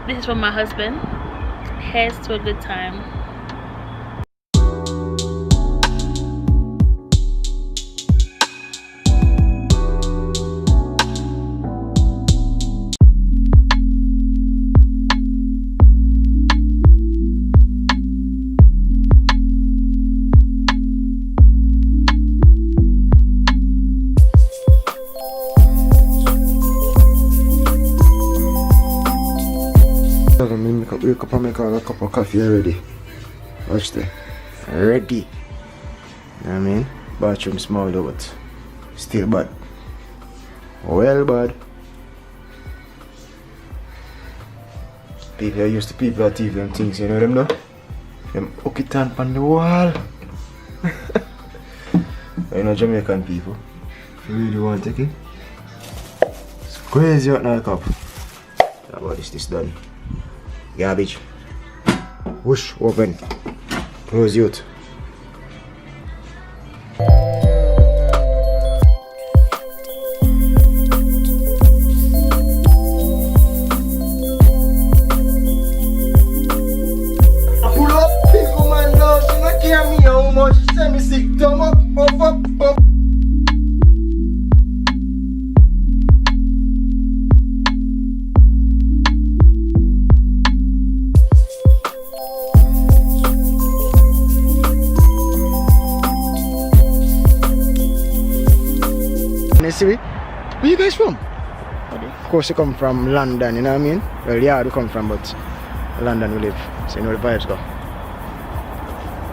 This is from my husband. Here's to a good time. Wake up and make a cup of coffee already. Watch that. Ready. You know what I mean? Bathroom small though, but still bad. Well bad. People are used to people at TV and things, you know them though? Them hook it on the wall. You know Jamaican people. If you really want to take it. It's crazy out now cup. How about this done? Garbage. Whoosh, open. Close it. Pull up, people man now. She not care me how much. Send me sick, dumb up. See, where you guys from? Of course you come from London, you know what I mean? Well, yeah, we come from, but London we live, so you know the vibes go.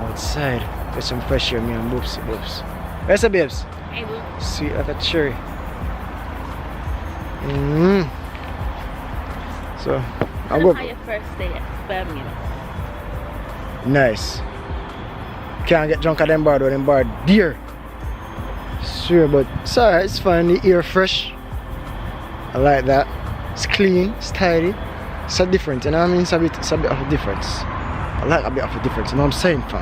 Outside, get some fresh air, me and boobs. Where's the babes? Hey, boo. Sweet like a cherry. So, I'll go. How your first day at Birmingham? Nice. Can't get drunk at them bar though, them bar dear. Sure, but it's alright, it's fine. The air fresh. I like that. It's clean, it's tidy. It's a different, you know what I mean? It's a bit of a difference. I like a bit of a difference, you know what I'm saying, fam?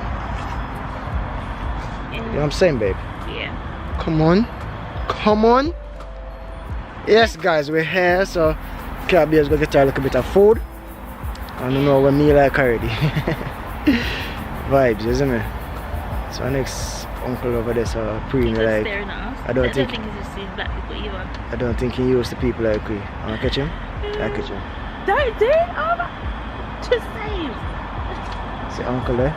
You know what I'm saying, babe? Yeah. Come on. Yes, guys, we're here, so Caribbean's gonna get her a little bit of food. I don't know what me like already. Vibes, isn't it? So next uncle over there, so pre me like. I don't think he's just seeing black people either. I don't think he used to people like we. Wanna catch him? I catch him. Don't do it! Oh my. Just saying. See uncle there?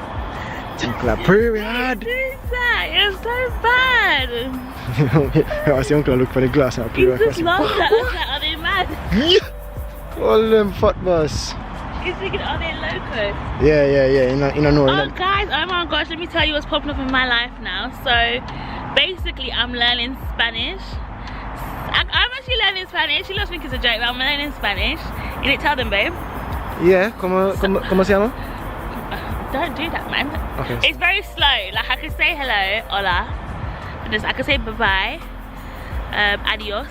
Uncle are pretty hard. Don't do that. You're so bad. I see uncle look for the glass and I He just loves that. I was like, are they mad? All them fat boss. He's thinking, are they loco? Yeah. You know. Oh guys, oh my gosh, let me tell you what's popping up in my life now. So basically I'm learning Spanish. I'm actually learning Spanish. She loves me because it's a joke, but I'm learning Spanish. You didn't tell them, babe? Yeah, ¿cómo se llama? Don't do that, man. Okay. It's very slow. Like I can say hello, hola. I can say bye-bye, adios.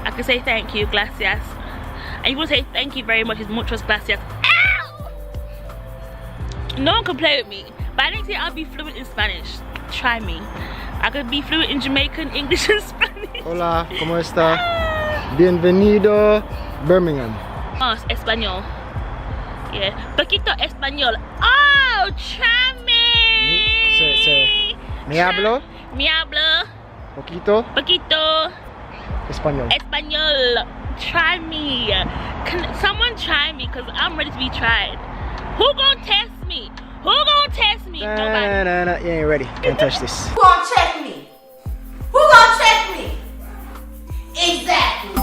I can say thank you, gracias. And you want to say thank you very much is muchas gracias. Ow! No one can play with me. But I didn't say I'll be fluent in Spanish. Try me. I could be fluent in Jamaican, English and Spanish. Hola, ¿cómo está? Bienvenido, Birmingham. Más español. Yeah. Poquito español. Oh, try me. Me hablo. Me hablo. Poquito. Poquito. Español. Español. Try me. Can someone try me? Because I'm ready to be tried. Who gonna test me? Nobody. Nah, you ain't ready. Can't touch this. Who gonna check me? Who gonna check me? Exactly.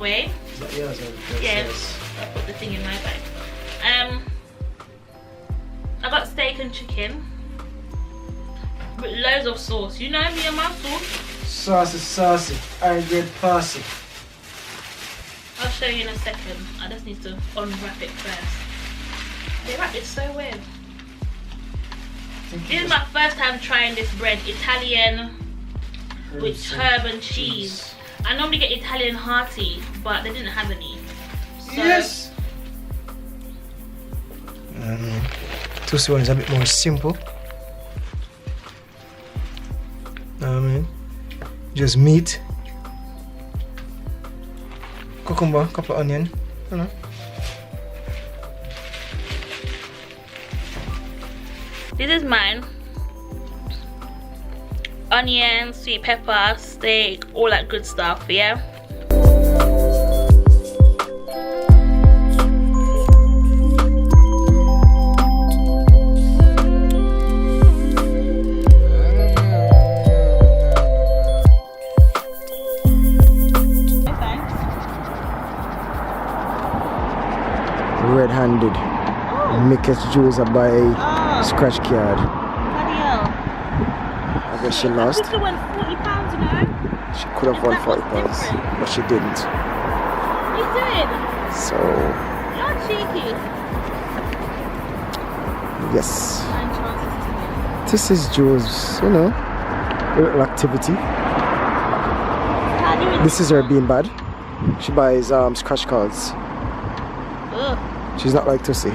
way. Is that yours? Yes. I put the thing in my bag. I got steak and chicken with loads of sauce. You know me and my sauce. Saucy. I get passy. I'll show you in a second. I just need to unwrap it first. They wrap it so weird. This is my first time trying this bread. Italian with herb and cheese. I normally get Italian hearty, but they didn't have any. So Yes! Toasty one is a bit more simple. Just meat, cucumber, couple of onion, you know. this is mine. Onion, sweet pepper, steak, all that good stuff, yeah. Red-handed. MiJulsz by scratch card. Bloody hell. I guess she lost. I could have won £40, you know. She could have won That was £40, different. but she didn't. You did. So You're cheeky. yes, 9 chances to win. this is Julsz, you know, a little activity. How do you This is her being bad. She buys scratch cards. Ugh. She's not like Tussie.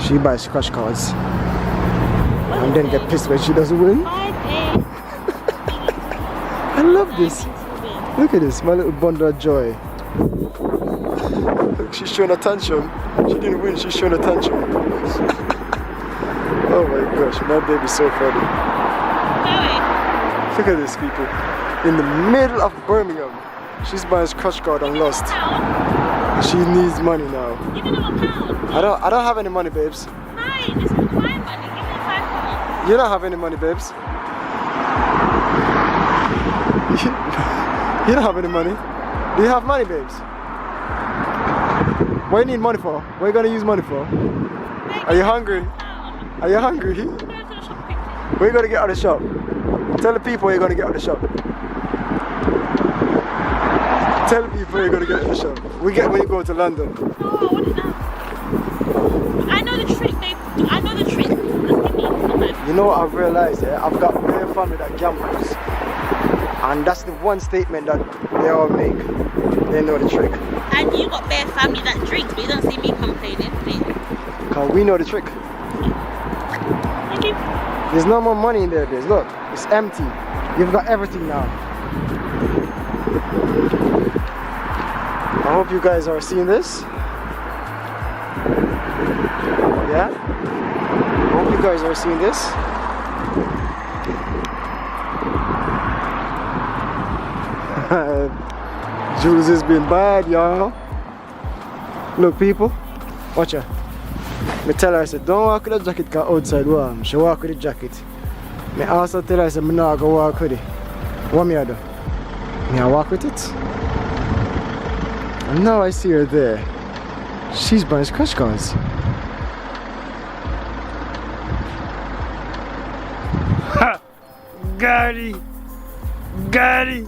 She buys scratch cards and then get pissed when she doesn't win. 5, 8. I love this. Look at this, my little bundle of joy. Look, she's showing a tantrum. She didn't win, she's showing a tantrum. Oh my gosh, my baby's so funny. Look at this, people. In the middle of Birmingham, she's buying scratch card and lost. She needs money now. Give me £1. I don't have any money, babes. Fine, this is my money. Give me £5. You don't have any money, babes. You don't have any money. Do you have money, babes? What do you need money for? What are you gonna use money for? Are you hungry? Are you hungry? What are you gonna get out of the shop? Tell the people what you're gonna get out of the shop. Tell the people what you're gonna get out of the shop. We get when you go to London. Oh, what is that? I know the trick, babe. I know the trick. Let's give me some. You know what I've realized, yeah? I've got a family that gambles. And that's the one statement that they all make. They know the trick. And you got bare family that drinks, but you don't see me complaining, please. Because we know the trick. Thank you. There's no more money in there, babes. Look, it's empty. You've got everything now. I hope you guys are seeing this. Yeah? I hope you guys are seeing this. Julsz has been bad, y'all. Look, people, watch her. Me tell her, I said, don't walk with the jacket because outside warm. She walk with the jacket. Me also tell her, I said, me not go walk with it. What me I do? Me I walk with it? And now I see her there. She's buying scratch cards. Ha! Got it!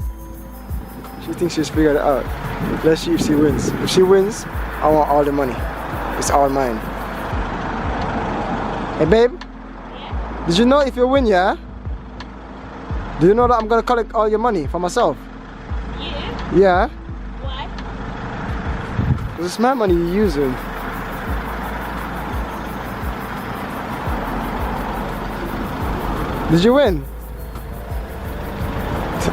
She thinks she's figured it out. Let's see if she wins. If she wins, I want all the money. It's all mine. Hey babe? Yeah? Did you know if you win, yeah? Do you know that I'm gonna collect all your money for myself? You? Yeah? Why? Because it's my money you're using. Did you win?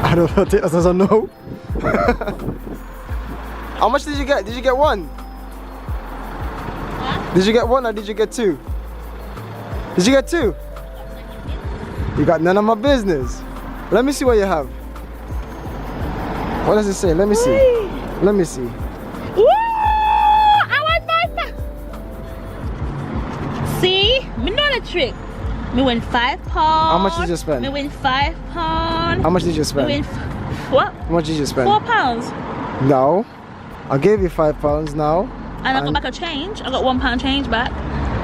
I don't know, take us as a no. How much did you get? Did you get one? What? Did you get one or did you get two? Did you get two? You got none of my business. Let me see what you have. What does it say? Let me see. Let me see. Woo! I want my See? Me know the trick. Me win £5. How much did you spend? Me win £5. How much did you Me spend? win what? How much did you spend? £4. No. I gave you £5 now. And I got back a change. I got £1 change back.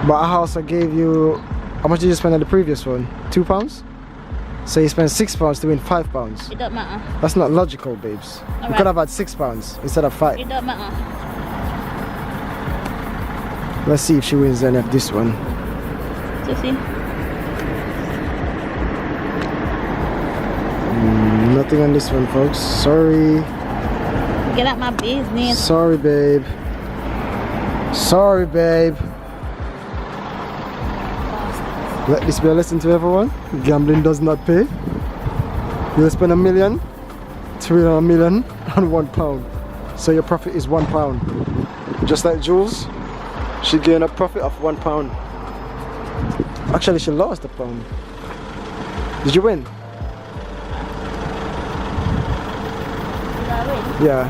But I also gave you, how much did you spend on the previous one? £2? So you spent £6 to win £5. It don't matter. That's not logical, babes. You Alright. could have had £6 instead of 5. It don't matter. Let's see if she wins any of this one. So see. Nothing on this one, folks. Sorry. Get out my business. Sorry, babe. Sorry, babe. Let this be a lesson to everyone. Gambling does not pay. You'll spend $1 million to win $1 million and £1. So your profit is £1. Just like Julsz, she gained a profit of £1. Actually, she lost £1. Did you win? Did I win? Yeah.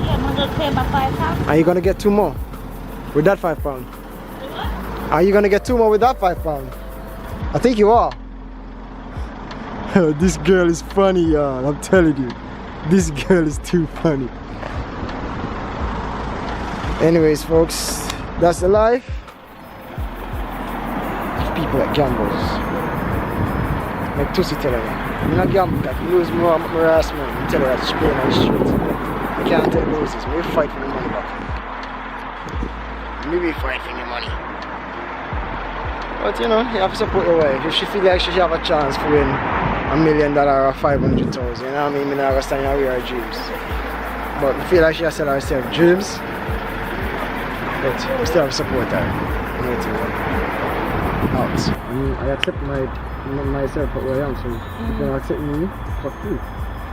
Yeah, I'm gonna pay my £5. Are you gonna get 2 more with that £5? Are you gonna get 2 more with that £5? I think you are. This girl is funny, y'all. I'm telling you, this girl is too funny. Anyways, folks, that's the life of people that gambles. Like Tussie tell her, I'm not gamble. If you lose more, I'm harassment. I tell her that she's playing on the street. I can't take losses. We fight for the money back. Maybe fight for the money. But you know, you have to support your wife. If she feel like she should have a chance to win $1 million or 500,000, you know what I mean? I'm not gonna stand here with her dreams. But I feel like she has to sell herself dreams. But we still have to support her. Out. I accept myself for who I am, so you can accept me for free.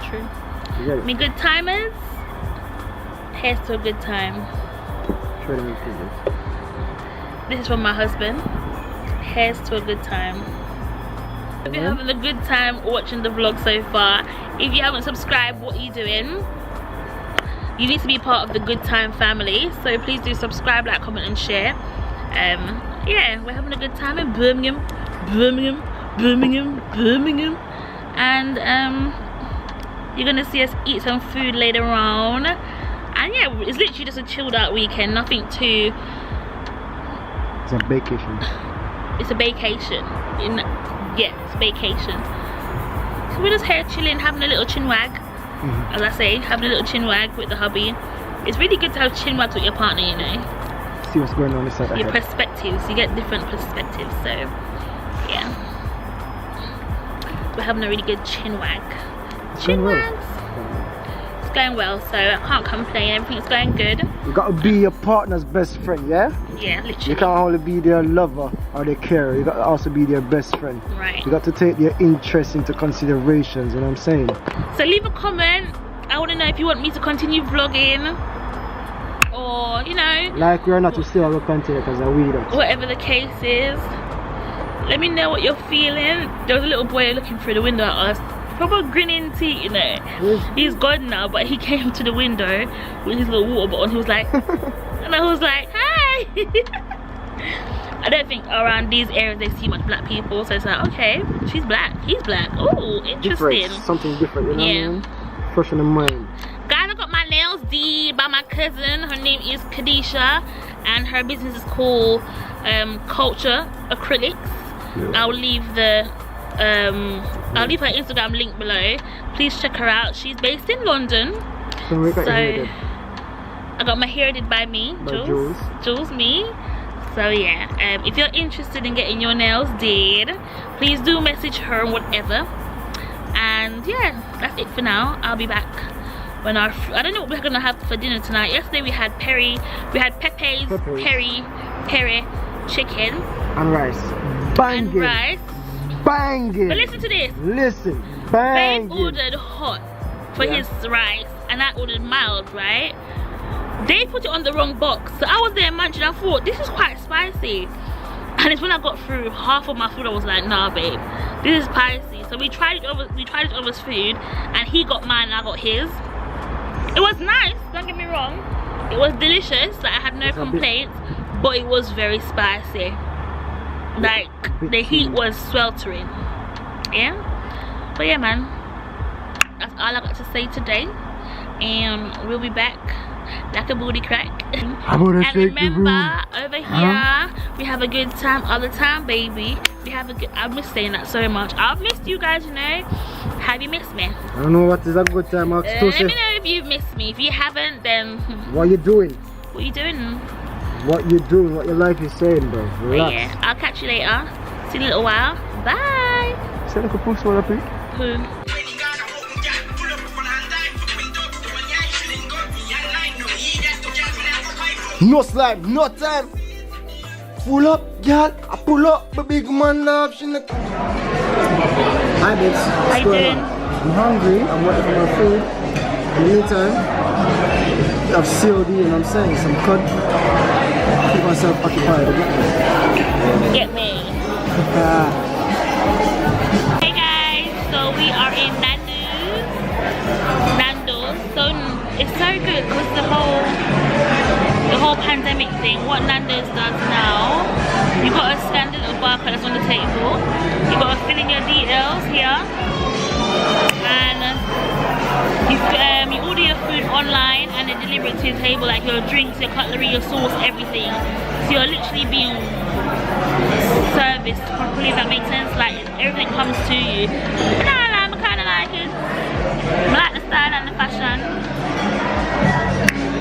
True. You get it? Me good timers. Here's to a good time. Show them your fingers. This is from my husband. Here's to a good time. If you're having a good time watching the vlog so far, if you haven't subscribed, what are you doing? You need to be part of the good time family, so please do subscribe, like, comment and share. Yeah, we're having a good time in Birmingham, and you're gonna see us eat some food later on. And yeah, it's literally just a chilled out weekend, nothing too. It's a vacation. It's a vacation. Yeah, it's a vacation. So we're just here chilling, having a little chin wag. As I say, having a little chin wag with the hubby. It's really good to have chin wags with your partner, you know. See what's going on inside Your perspectives, you get different perspectives. So yeah, we're having a really good chin wag. Chin wags. It's going well, so I can't complain. Everything's going good. You gotta be your partner's best friend, yeah? Yeah, literally. You can't only be their lover or their carer, you gotta also be their best friend. Right. You got to take their interests into considerations, you know what I'm saying? So leave a comment. I want to know if you want me to continue vlogging, or you know, like we're not to still have a content because we're weirdos. Whatever the case is, let me know what you're feeling. There was a little boy looking through the window at us, proper grinning teeth, you know. He's gone now, but he came to the window with his little water bottle and he was like and I was like, hi. I don't think around these areas they see much black people, so it's like, okay, she's black, he's black. Oh, interesting. Different, something different, you know what I mean? Fresh in the mind. Guys, I got my nails did by my cousin. Her name is Kadisha and her business is called Culture Acrylics. Yeah. I'll leave her Instagram link below. Please check her out. She's based in London. So I got my hair did by me, Julsz me. So yeah, if you're interested in getting your nails did, please do message her, whatever. And yeah, that's it for now. I'll be back when I don't know what we're gonna have for dinner tonight. Yesterday we had Pepe's peri chicken and rice. Banging. Banging. But listen to this. Listen. Banging. Babe ordered hot for his rice and I ordered mild, right? They put it on the wrong box, so I was there munching. I thought this is quite spicy, and it's when I got through half of my food I was like, nah babe, this is spicy. So we tried it over his food and he got mine and I got his. It was nice, don't get me wrong, it was delicious, like I had no complaints, but it was very spicy. Like the heat was sweltering. Yeah, but yeah man, that's all I got to say today. and we'll be back like a booty crack. I'm gonna And remember, over here we have a good time all the time, baby. We have a good. I miss saying that so much. I've missed you guys, you know. Have you missed me? I don't know what is a good time. Let me know if you've missed me. If you haven't, then what you doing? What you doing? What you doing? What your life is saying, bro? Relax. Yeah, I'll catch you later. See you in a little while. Bye. Say like a push one up here. Who? No slime, no time. Pull up, girl. I pull up, the big man love. Hi, babes. How you doing? I'm hungry. I'm waiting for my food. In the meantime, I have COD, you know what I'm saying? Some cud. Keep myself occupied. Get me. Hey guys, so we are in Nando'S. So it's so good because the whole pandemic thing, what Nando'S does now, you got to scan the little barcode that's on the table, you got to fill in your details here, and you order your food online and they deliver it to your table, like your drinks, your cutlery, your sauce, everything. So you're literally being serviced properly, if that makes sense. Like everything comes to you. And I kind of like it. I like the style and the fashion.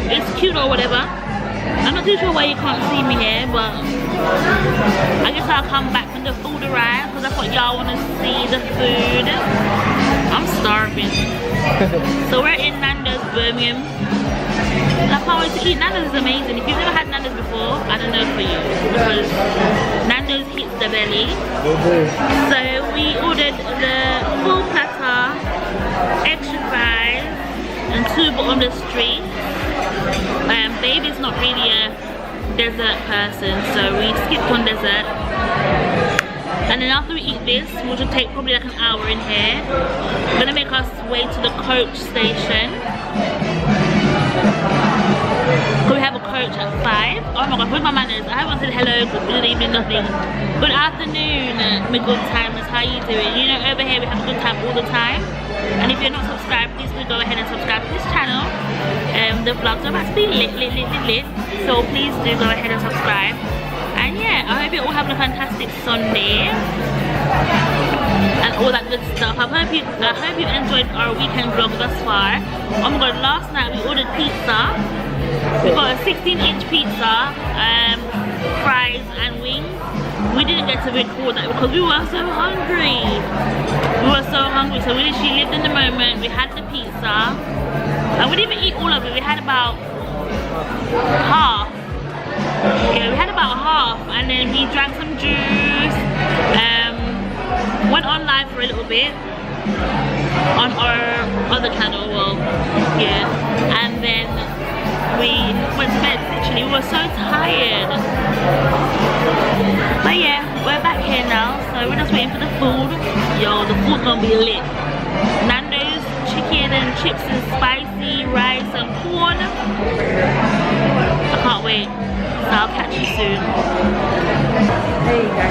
It's cute or whatever. I'm not too sure why you can't see me here, but I guess I'll come back when the food arrives because I thought y'all want to see the food. I'm starving. So we're in Nando'S Birmingham. I can't wait to eat. Nando'S is amazing. If you've never had Nando'S before, I don't know for you, because Nando'S hits the belly. So we ordered the full platter, extra fries, and 2 bottomless drinks. Baby's not really a dessert person, so we skipped on dessert. And then after we eat this, which will take probably like an hour in here, we're gonna make us way to the coach station. So we have a coach at 5. Oh my god, with my manners, I haven't said hello, good evening, nothing. Good afternoon, my good timers, how you doing? You know, over here we have a good time all the time. And if you're not subscribed, please do go ahead and subscribe to this channel. The vlogs are about to be lit. So please do go ahead and subscribe. And yeah, I hope you're all having a fantastic Sunday. And all that good stuff. I hope you enjoyed our weekend vlog thus far. Oh my god, last night we ordered pizza. We got a 16-inch pizza, fries and wings. We didn't get to record that because we were so hungry. So we literally lived in the moment. We had the pizza. And we didn't even eat all of it. We had about half. Yeah, we had about half. And then we drank some juice. Went on live for a little bit on our other channel, well, yeah, and then we went to bed. Literally, we were so tired, but yeah, we're back here now, so we're just waiting for the food. Yo, the food's gonna be lit. Nando'S chicken and chips and spicy rice and corn. I can't wait. So I'll catch you soon. There you go.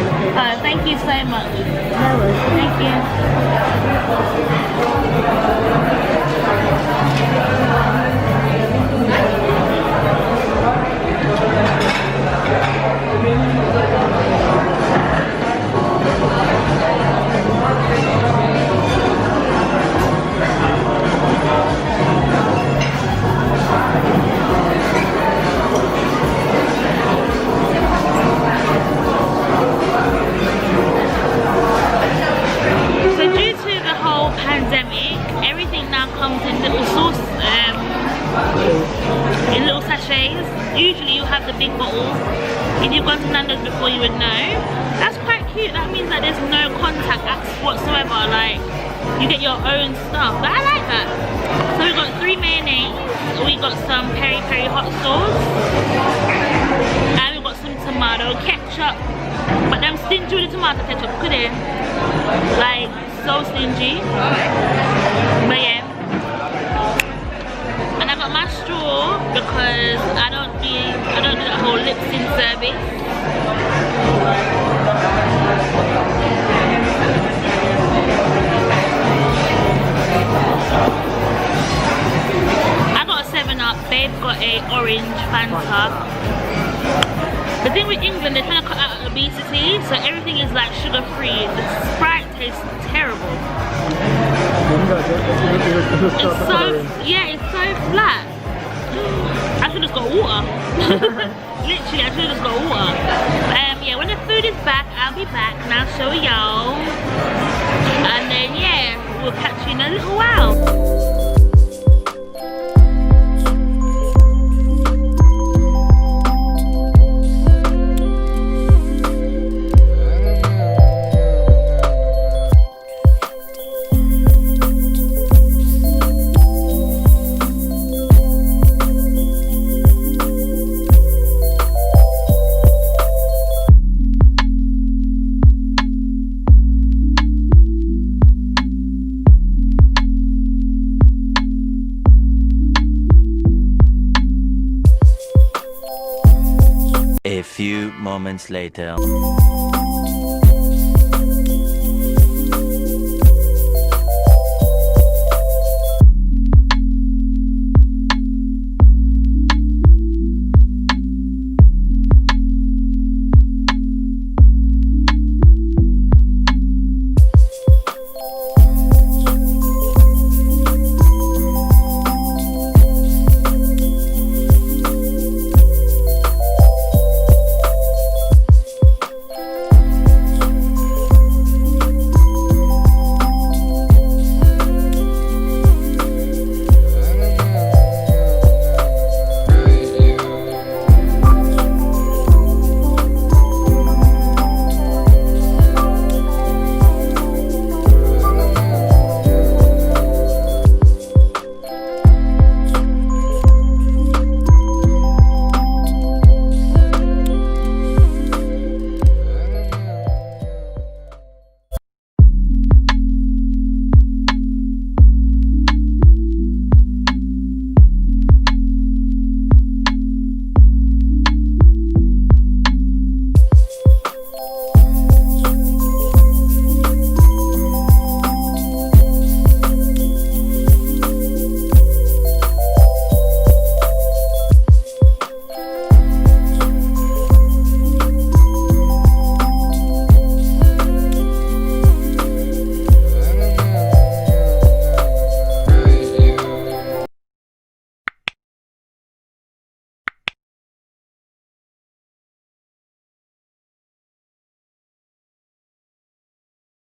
Thank you so much. No worries. Thank you. Pandemic, everything now comes in little sauce, in little sachets. Usually you have the big bottles. If you've gone to Nando'S before, you would know. That's quite cute. That means that there's no contact whatsoever. Like, you get your own stuff. But I like that. So we've got 3 mayonnaise. We got some peri peri hot sauce, and we've got some tomato ketchup. But them stingy with the tomato ketchup, could they? Like, so stingy. But yeah, and I got my straw because I don't do that whole lip sync service. free. The Sprite tastes terrible. It's so, yeah, it's so flat. I should have just got water. Literally, I should have just got water. Yeah, when the food is back, I'll be back and I'll show y'all. And then, yeah, we'll catch you in a little while. A few moments later.